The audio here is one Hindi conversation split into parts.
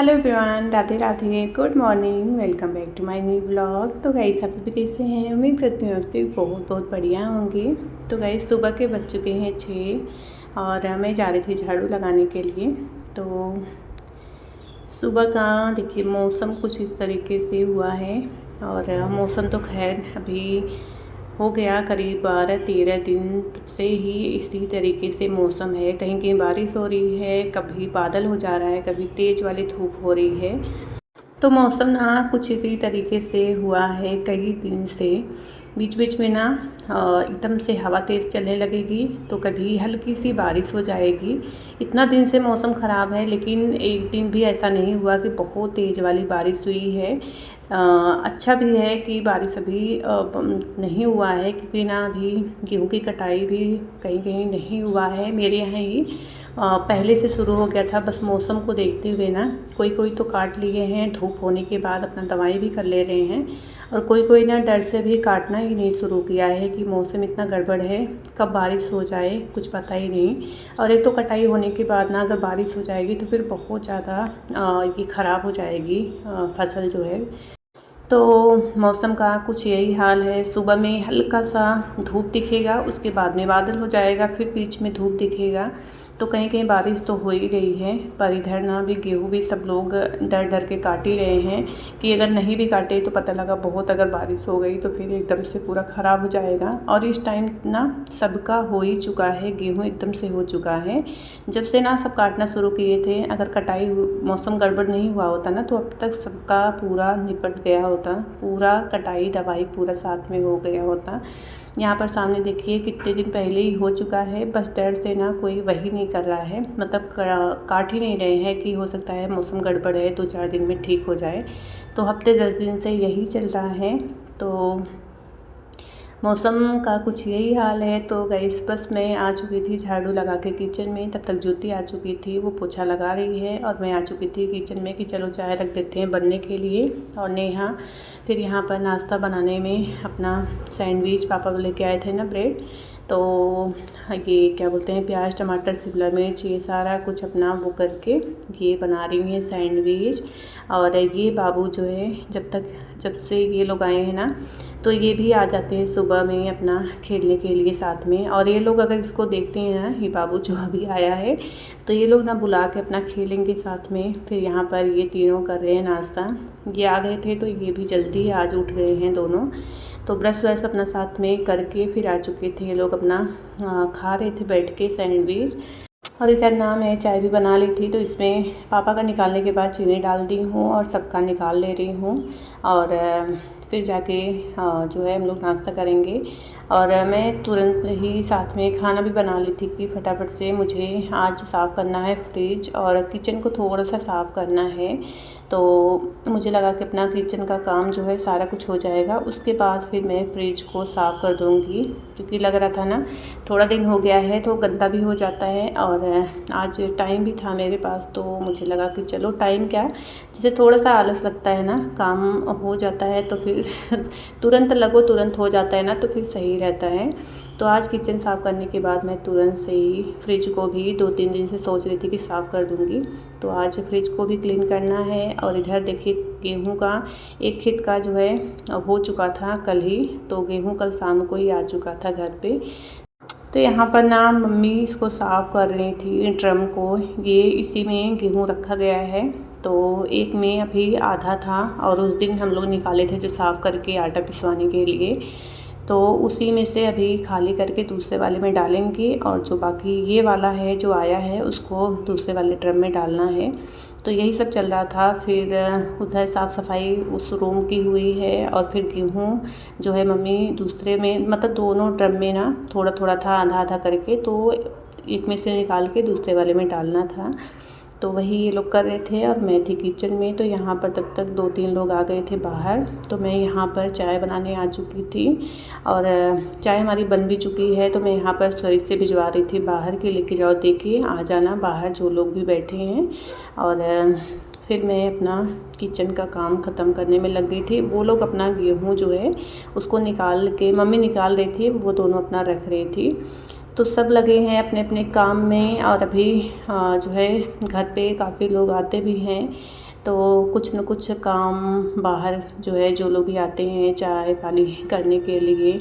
Hello everyone, Radhe Radhe, good morning, welcome back to my new blog. तो गाइस आप सभी कैसे हैं? उम्मीद करती हूँ आप सभी बहुत बहुत बढ़िया होंगे। तो गाइस सुबह के बज चुके हैं 6 और मैं जा रही थी झाड़ू लगाने के लिए। तो सुबह का देखिए मौसम कुछ इस तरीके से हुआ है और मौसम तो खैर अभी हो गया करीब 12-13 दिन से ही इसी तरीके से मौसम है। कहीं कहीं बारिश हो रही है, कभी बादल हो जा रहा है, कभी तेज़ वाली धूप हो रही है। तो मौसम ना कुछ इसी तरीके से हुआ है कई दिन से। बीच बीच में ना एकदम से हवा तेज़ चलने लगेगी तो कभी हल्की सी बारिश हो जाएगी। इतना दिन से मौसम ख़राब है, लेकिन एक दिन भी ऐसा नहीं हुआ कि बहुत तेज़ वाली बारिश हुई है। अच्छा भी है कि बारिश अभी नहीं हुआ है, क्योंकि ना अभी गेहूं की कटाई भी कहीं कहीं नहीं हुआ है। मेरे यहाँ ही पहले से शुरू हो गया था, बस मौसम को देखते हुए ना कोई कोई तो काट लिए हैं, धूप होने के बाद अपना दवाई भी कर ले रहे हैं, और कोई कोई ना डर से भी काटना ही नहीं शुरू किया है कि मौसम इतना गड़बड़ है, कब बारिश हो जाए कुछ पता ही नहीं। और एक तो कटाई होने के बाद ना अगर बारिश हो जाएगी तो फिर बहुत ज़्यादा ये ख़राब हो जाएगी फसल जो है। तो मौसम का कुछ यही हाल है। सुबह में हल्का सा धूप दिखेगा, उसके बाद में बादल हो जाएगा, फिर बीच में धूप दिखेगा। तो कहीं कहीं बारिश तो हो ही रही है, पर इधर ना भी गेहूँ भी सब लोग डर डर के काट ही रहे हैं कि अगर नहीं भी काटे तो पता लगा बहुत अगर बारिश हो गई तो फिर एकदम से पूरा ख़राब हो जाएगा। और इस टाइम ना सबका हो ही चुका है, गेहूँ एकदम से हो चुका है। जब से ना सब काटना शुरू किए थे, अगर कटाई मौसम गड़बड़ नहीं हुआ होता ना तो अब तक सबका पूरा निपट गया होता, पूरा कटाई दवाई पूरा साथ में हो गया होता। यहाँ पर सामने देखिए कितने दिन पहले ही हो चुका है, बस डर से ना कोई वही नहीं कर रहा है, मतलब काट ही नहीं रहे हैं कि हो सकता है मौसम गड़बड़ है 2-4 दिन में ठीक हो जाए। तो हफ्ते 10 दिन से यही चल रहा है। तो मौसम का कुछ यही हाल है। तो गाइस बस मैं आ चुकी थी झाड़ू लगा के किचन में, तब तक ज्योति आ चुकी थी, वो पोछा लगा रही है, और मैं आ चुकी थी किचन में कि चलो चाय रख देते हैं बनने के लिए। और नेहा फिर यहाँ पर नाश्ता बनाने में अपना सैंडविच, पापा लेके आए थे ना ब्रेड, तो ये क्या बोलते हैं प्याज टमाटर शिमला मिर्च ये सारा कुछ अपना वो करके ये बना रही हैं सैंडविच। और ये बाबू जो है जब से ये लोग आए हैं ना तो ये भी आ जाते हैं सुबह में अपना खेलने के लिए साथ में। और ये लोग अगर इसको देखते हैं ना, ये बाबू जो अभी आया है, तो ये लोग ना बुला के अपना खेलेंगे साथ में। फिर यहाँ पर ये तीनों कर रहे हैं नाश्ता। ये आ गए थे तो ये भी जल्दी आज उठ गए हैं दोनों। तो ब्रश व्रश अपना साथ में करके फिर आ चुके थे ये लोग, अपना खा रहे थे बैठ के सैंडविच। और इधर ना मैं चाय भी बना ली थी, तो इसमें पापा का निकालने के बाद चीनी डाल दी हूँ और सबका निकाल ले रही हूँ। और फिर जाके जो है हम लोग नाश्ता करेंगे। और मैं तुरंत ही साथ में खाना भी बना ली थी कि फटाफट से मुझे आज साफ़ करना है फ्रिज और किचन को थोड़ा सा साफ़ करना है। तो मुझे लगा कि अपना किचन का काम जो है सारा कुछ हो जाएगा, उसके बाद फिर मैं फ्रिज को साफ़ कर दूँगी, क्योंकि लग रहा था ना थोड़ा दिन हो गया है तो गंदा भी हो जाता है। और आज टाइम भी था मेरे पास, तो मुझे लगा कि चलो टाइम क्या, जैसे थोड़ा सा आलस लगता है ना, काम हो जाता है तो फिर तुरंत लगो तुरंत हो जाता है ना, तो फिर सही रहता है। तो आज किचन साफ़ करने के बाद मैं तुरंत से ही फ्रिज को भी 2-3 दिन से सोच रही थी कि साफ़ कर दूँगी, तो आज फ्रिज को भी क्लीन करना है। और इधर देखिए गेहूं का एक खेत का जो है हो चुका था कल ही, तो गेहूं कल शाम को ही आ चुका था घर पे। तो यहाँ पर ना मम्मी इसको साफ़ कर रही थी ड्रम को, ये इसी में गेहूं रखा गया है। तो एक में अभी आधा था और उस दिन हम लोग निकाले थे जो साफ़ करके आटा पिसवाने के लिए, तो उसी में से अभी खाली करके दूसरे वाले में डालेंगे, और जो बाकी ये वाला है जो आया है उसको दूसरे वाले ड्रम में डालना है। तो यही सब चल रहा था। फिर उधर साफ़ सफाई उस रूम की हुई है, और फिर गेहूँ जो है मम्मी दूसरे में, मतलब दोनों ड्रम में ना थोड़ा थोड़ा था आधा आधा करके, तो एक में से निकाल के दूसरे वाले में डालना था। तो वही ये लोग कर रहे थे और मैं थी किचन में। तो यहाँ पर तब तक 2-3 लोग आ गए थे बाहर, तो मैं यहाँ पर चाय बनाने आ चुकी थी। और चाय हमारी बन भी चुकी है, तो मैं यहाँ पर सॉरी से भिजवा रही थी बाहर के, लेके जाओ देखिए आ जाना बाहर जो लोग भी बैठे हैं। और फिर मैं अपना किचन का काम ख़त्म करने में लग गई थी। वो लोग अपना गेहूँ जो है उसको निकाल के, मम्मी निकाल रही थी, वो दोनों अपना रख रही थी। तो सब लगे हैं अपने अपने काम में। और अभी जो है घर पे काफ़ी लोग आते भी हैं, तो कुछ न कुछ काम बाहर जो है जो लोग भी आते हैं चाय पानी करने के लिए,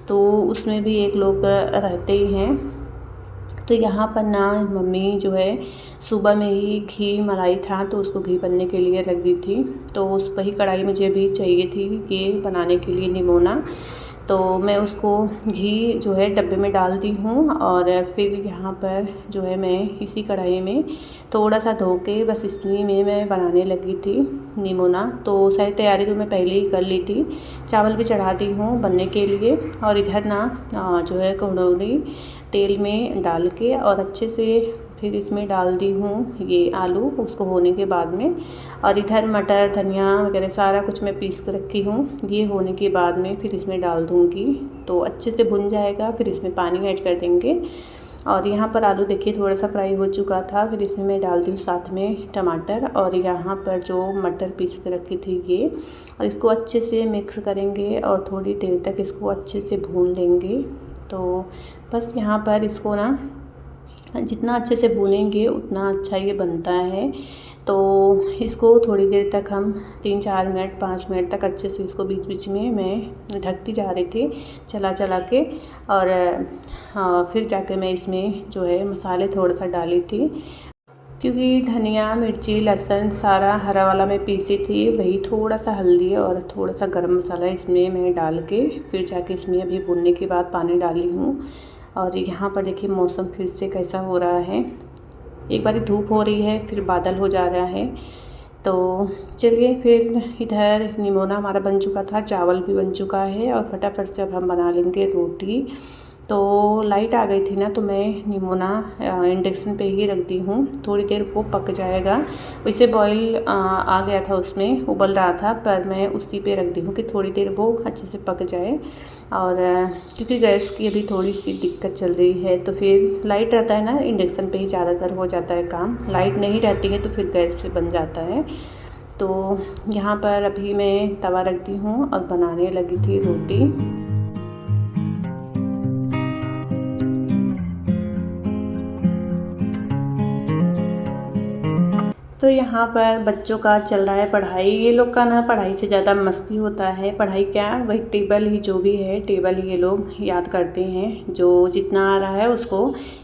तो उसमें भी एक लोग रहते ही हैं। तो यहाँ पर ना मम्मी जो है सुबह में ही घी मलाई था तो उसको घी बनने के लिए रख दी थी। तो उस वही कढ़ाई मुझे भी चाहिए थी ये बनाने के लिए निमोना। तो मैं उसको घी जो है डब्बे में डाल दी हूँ और फिर यहाँ पर जो है मैं इसी कढ़ाई में थोड़ा सा धो के बस इसी में मैं बनाने लगी थी निमोना। तो सारी तैयारी तो मैं पहले ही कर ली थी, चावल भी चढ़ा दी हूँ बनने के लिए। और इधर ना जो है कढ़ौली तेल में डाल के और अच्छे से फिर इसमें डाल दी हूँ ये आलू उसको होने के बाद में। और इधर मटर धनिया वगैरह सारा कुछ मैं पीस कर रखी हूँ। ये होने के बाद में फिर इसमें डाल दूँगी तो अच्छे से भुन जाएगा, फिर इसमें पानी ऐड कर देंगे। और यहाँ पर आलू देखिए थोड़ा सा फ्राई हो चुका था, फिर इसमें मैं डाल दी हूँ साथ में टमाटर और यहाँ पर जो मटर पीस कर रखी थी ये, और इसको अच्छे से मिक्स करेंगे और थोड़ी देर तक इसको अच्छे से भून लेंगे। तो बस यहाँ पर इसको ना जितना अच्छे से भूनेंगे उतना अच्छा ये बनता है। तो इसको थोड़ी देर तक हम 3-4 मिनट 5 मिनट तक अच्छे से इसको बीच बीच में मैं ढकती जा रही थी चला चला के। और फिर जाके मैं इसमें जो है मसाले थोड़ा सा डाली थी, क्योंकि धनिया मिर्ची लहसुन सारा हरा वाला मैं पीसी थी, वही थोड़ा सा हल्दी और थोड़ा सा गरम मसाला इसमें मैं डाल के फिर जाके इसमें अभी भुनने के बाद पानी डाली हूँ। और यहाँ पर देखिए मौसम फिर से कैसा हो रहा है, एक बारी धूप हो रही है फिर बादल हो जा रहा है। तो चलिए फिर इधर निमोना हमारा बन चुका था, चावल भी बन चुका है और फटाफट से अब हम बना लेंगे रोटी। तो लाइट आ गई थी ना तो मैं निमोना इंडक्शन पे ही रख दी हूँ, थोड़ी देर वो पक जाएगा। वैसे बॉईल आ गया था उसमें उबल रहा था, पर मैं उसी पे रख दी हूँ कि थोड़ी देर वो अच्छे से पक जाए। और क्योंकि गैस की अभी थोड़ी सी दिक्कत चल रही है, तो फिर लाइट रहता है ना इंडक्शन पे ही ज़्यादातर हो जाता है काम, लाइट नहीं रहती है तो फिर गैस पे बन जाता है। तो यहाँ पर अभी मैं तवा रख दी हूँ और बनाने लगी थी रोटी। तो यहाँ पर बच्चों का चल रहा है पढ़ाई। ये लोग का ना पढ़ाई से ज़्यादा मस्ती होता है, पढ़ाई क्या वही टेबल ही जो भी है टेबल ही ये लोग याद करते हैं। जो जितना आ रहा है उसको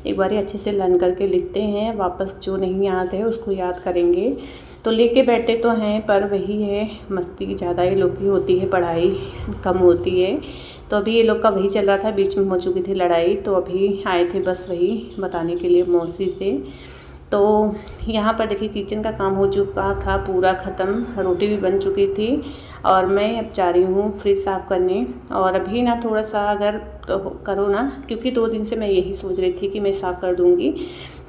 एक बार अच्छे से लर्न करके लिखते हैं, वापस जो नहीं याद है उसको याद करेंगे। तो लेके बैठते तो हैं पर वही है मस्ती ज़्यादा ही लोग की होती है, पढ़ाई कम होती है। तो अभी ये लोग का वही चल रहा था, बीच में हो चुकी थी लड़ाई, तो अभी आए थे बस वही बताने के लिए मौसी से। तो यहाँ पर देखिए किचन का काम हो चुका था पूरा ख़त्म, रोटी भी बन चुकी थी और मैं अब जा रही हूँ फ्रिज साफ़ करने। और अभी ना थोड़ा सा अगर तो करो ना, क्योंकि 2 दिन से मैं यही सोच रही थी कि मैं साफ़ कर दूँगी,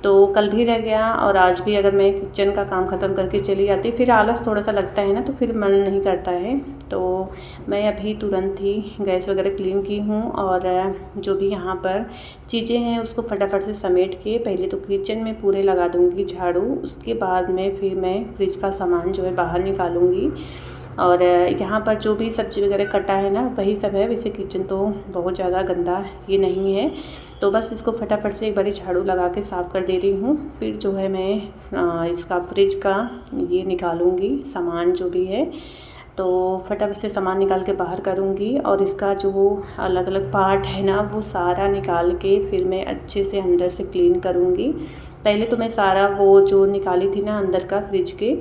तो कल भी रह गया और आज भी अगर मैं किचन का काम ख़त्म करके चली जाती फिर आलस थोड़ा सा लगता है ना, तो फिर मन नहीं करता है। तो मैं अभी तुरंत ही गैस वगैरह क्लीन की हूँ और जो भी यहाँ पर चीज़ें हैं उसको फटाफट से समेट के पहले तो किचन में पूरे लगा दूँगी झाड़ू, उसके बाद में फिर मैं फ्रिज का सामान जो है बाहर निकालूँगी। और यहाँ पर जो भी सब्ज़ी वगैरह कटा है ना वही सब है, वैसे किचन तो बहुत ज़्यादा गंदा ये नहीं है। तो बस इसको फटाफट से एक बारी झाड़ू लगा के साफ़ कर दे रही हूँ। फिर जो है मैं इसका फ्रिज का ये निकालूँगी सामान जो भी है, तो फटाफट से सामान निकाल के बाहर करूँगी। और इसका जो अलग अलग पार्ट है ना वो सारा निकाल के फिर मैं अच्छे से अंदर से क्लीन करूँगी। पहले तो मैं सारा वो जो निकाली थी ना अंदर का फ्रिज के,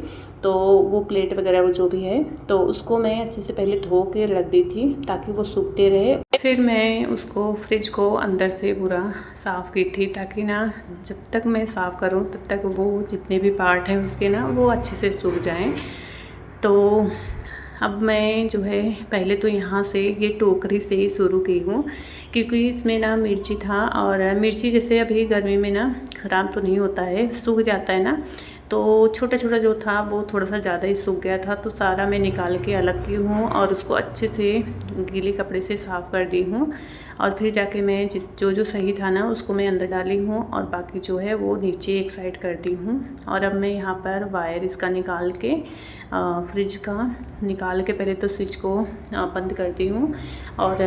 तो वो प्लेट वगैरह वो जो भी है तो उसको मैं अच्छे से पहले धो के रख दी थी ताकि वो सूखते रहे। फिर मैं उसको फ्रिज को अंदर से पूरा साफ़ की थी ताकि ना जब तक मैं साफ़ करूँ तब तक वो जितने भी पार्ट हैं उसके ना वो अच्छे से सूख जाएं। तो अब मैं जो है पहले तो यहाँ से ये टोकरी से ही शुरू की हूँ, क्योंकि इसमें ना मिर्ची था और मिर्ची जैसे अभी गर्मी में ना ख़राब तो नहीं होता है, सूख जाता है ना, तो छोटा छोटा जो था वो थोड़ा सा ज़्यादा ही सूख गया था, तो सारा मैं निकाल के अलग की हूँ और उसको अच्छे से गीले कपड़े से साफ़ कर दी हूँ। और फिर जाके मैं जो सही था ना उसको मैं अंदर डाली हूँ और बाकी जो है वो नीचे एक साइड कर दी हूँ। और अब मैं यहाँ पर वायर इसका निकाल के फ्रिज का निकाल के पहले तो स्विच को बंद करती हूँ और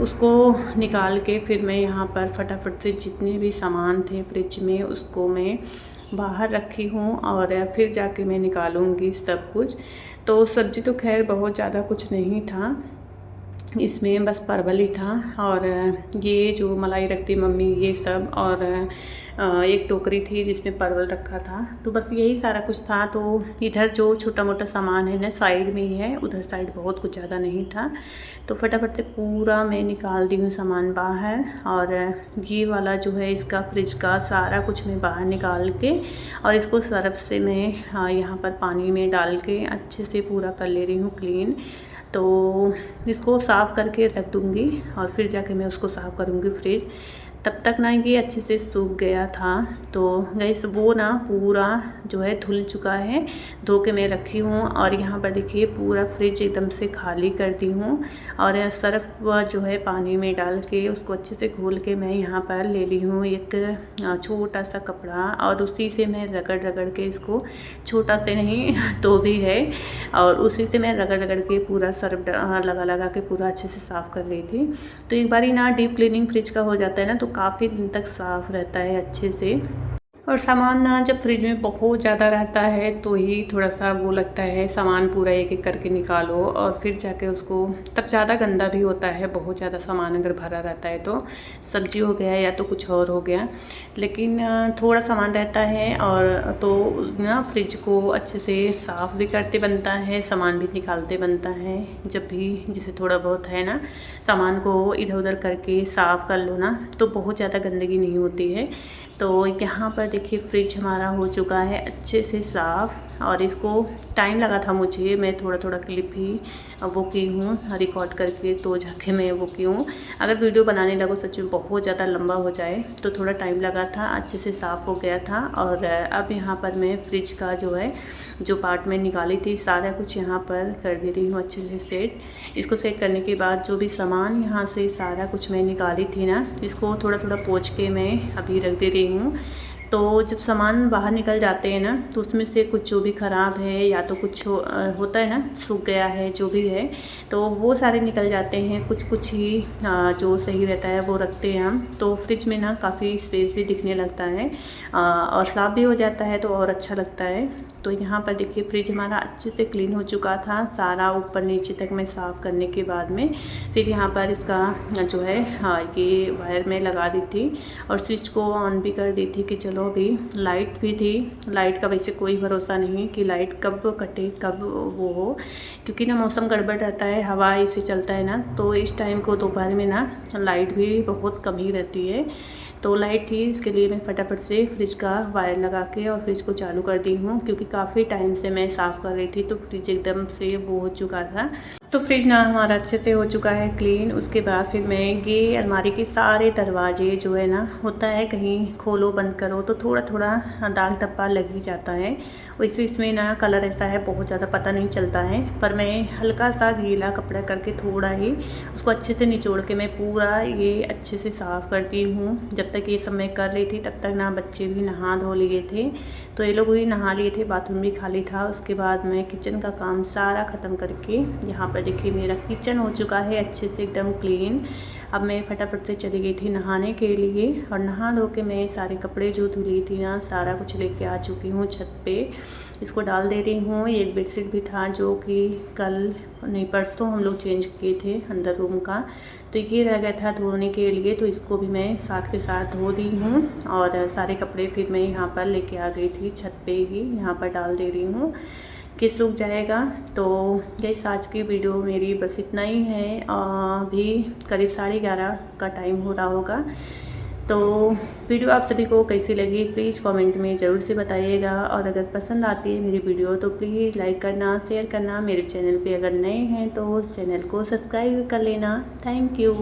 उसको निकाल के फिर मैं यहाँ पर फटाफट से जितने भी सामान थे फ्रिज में उसको मैं बाहर रखी हूँ और फिर जाके मैं निकालूँगी सब कुछ। तो सब्ज़ी तो खैर बहुत ज़्यादा कुछ नहीं था, इसमें बस परवल ही था और ये जो मलाई रखती मम्मी ये सब, और एक टोकरी थी जिसमें परवल रखा था, तो बस यही सारा कुछ था। तो इधर जो छोटा मोटा सामान है ना साइड में ही है, उधर साइड बहुत कुछ ज़्यादा नहीं था। तो फटाफट से पूरा मैं निकाल दी हूँ सामान बाहर। और ये वाला जो है इसका फ्रिज का सारा कुछ मैं बाहर निकाल के और इसको सर्फ से मैं यहाँ पर पानी में डाल के अच्छे से पूरा कर ले रही हूँ क्लीन। तो इसको साफ़ करके रख दूँगी और फिर जाके मैं उसको साफ़ करूँगी फ्रिज। तब तक ना ये अच्छे से सूख गया था। तो गैस वो ना पूरा जो है धुल चुका है, धो के मैं रखी हूँ। और यहाँ पर देखिए पूरा फ्रिज एकदम से खाली कर दी हूँ और सर्फ जो है पानी में डाल के उसको अच्छे से घोल के मैं यहाँ पर ले ली हूँ एक छोटा सा कपड़ा और उसी से मैं रगड़ रगड़ के इसको, छोटा से नहीं तो भी है, और उसी से मैं रगड़ रगड़ के पूरा सर्फ लगा लगा के पूरा अच्छे से साफ़ कर ली थी। तो एक बार ही ना डीप क्लीनिंग फ्रिज का हो जाता है ना तो काफ़ी दिन तक साफ़ रहता है अच्छे से। और सामान ना जब फ्रिज में बहुत ज़्यादा रहता है तो ही थोड़ा सा वो लगता है, सामान पूरा एक एक करके निकालो और फिर जाके उसको, तब ज़्यादा गंदा भी होता है। बहुत ज़्यादा सामान अगर भरा रहता है तो सब्जी हो गया या तो कुछ और हो गया, लेकिन थोड़ा सामान रहता है और तो ना फ्रिज को अच्छे से साफ़ भी करते बनता है, सामान भी निकालते बनता है। जब भी जैसे थोड़ा बहुत है ना सामान को इधर उधर करके साफ़ कर लो ना तो बहुत ज़्यादा गंदगी नहीं होती है। तो यहाँ पर देखिए फ्रिज हमारा हो चुका है अच्छे से साफ़, और इसको टाइम लगा था मुझे, मैं थोड़ा थोड़ा क्लिप ही वो की हूँ रिकॉर्ड करके, तो जाके मैं वो की हूँ। अगर वीडियो बनाने लगो सच में बहुत ज़्यादा लंबा हो जाए तो थोड़ा टाइम लगा था, अच्छे से साफ़ हो गया था। और अब यहाँ पर मैं फ्रिज का जो है जो पार्ट में निकाली थी सारा कुछ यहाँ पर कर दे रही हूँ अच्छे से सेट। इसको सेट करने के बाद जो भी सामान यहाँ से सारा कुछ मैं निकाली थी ना, इसको थोड़ा थोड़ा पोंछ के मैं अभी रख दे रही हूँ। तो जब सामान बाहर निकल जाते हैं ना तो उसमें से कुछ जो भी ख़राब है या तो कुछ होता है ना सूख गया है जो भी है तो वो सारे निकल जाते हैं, कुछ कुछ ही जो सही रहता है वो रखते हैं हम। तो फ्रिज में ना काफ़ी स्पेस भी दिखने लगता है और साफ़ भी हो जाता है तो और अच्छा लगता है। तो यहाँ पर देखिए फ्रिज हमारा अच्छे से क्लीन हो चुका था, सारा ऊपर नीचे तक मैं साफ़ करने के बाद में फिर यहाँ पर इसका जो है ये वायर में लगा दी थी और स्विच को ऑन भी कर दी थी कि चलो अभी लाइट भी थी। लाइट का वैसे कोई भरोसा नहीं कि लाइट कब कटे कब वो हो, क्योंकि ना मौसम गड़बड़ रहता है, हवा ऐसे चलता है ना तो इस टाइम को दोपहर में ना लाइट भी बहुत कम ही रहती है। तो लाइट थी इसके लिए मैं फटाफट से फ्रिज का वायर लगा के और फ्रिज को चालू कर दी हूँ, क्योंकि काफ़ी टाइम से मैं साफ़ कर रही थी तो फ्रिज एकदम से वो हो चुका था। तो फ्रिज ना हमारा अच्छे से हो चुका है क्लीन। उसके बाद फिर मैं ये अलमारी के सारे दरवाजे जो है ना, होता है कहीं खोलो बंद करो तो थोड़ा थोड़ा दाग धब्बा लग ही जाता है, वैसे इसमें ना कलर ऐसा है बहुत ज़्यादा पता नहीं चलता है, पर मैं हल्का सा गीला कपड़ा करके थोड़ा ही उसको अच्छे से निचोड़ के मैं पूरा ये अच्छे से साफ़ करती हूँ। जब तक ये सब मैं कर रही थी तब तक ना बच्चे भी नहा धो लिए थे, तो ये लोग भी नहा लिए थे, बाथरूम भी खाली था। उसके बाद मैं किचन का काम सारा ख़त्म करके यहाँ पर देखिए मेरा किचन हो चुका है अच्छे से एकदम क्लीन। अब मैं फटाफट से चली गई थी नहाने के लिए और नहा धो के मैं सारे कपड़े जो धुली थी ना सारा कुछ लेके आ चुकी हूँ छत पे, इसको डाल दे रही हूँ। एक बेडशीट भी था जो कि कल नहीं परसों हम लोग चेंज किए थे अंदर रूम का, तो ये रह गया था धोने के लिए, तो इसको भी मैं साथ के साथ धो दी हूँ। और सारे कपड़े फिर मैं यहाँ पर लेके आ गई थी छत पे ही, यहाँ पर डाल दे रही हूँ कि सूख जाएगा। तो गाइस आज की वीडियो मेरी बस इतना ही है, अभी करीब 11:30 का टाइम हो रहा होगा। तो वीडियो आप सभी को कैसी लगी प्लीज़ कमेंट में ज़रूर से बताइएगा, और अगर पसंद आती है मेरी वीडियो तो प्लीज़ लाइक करना, शेयर करना। मेरे चैनल पे अगर नए हैं तो उस चैनल को सब्सक्राइब कर लेना। Thank you.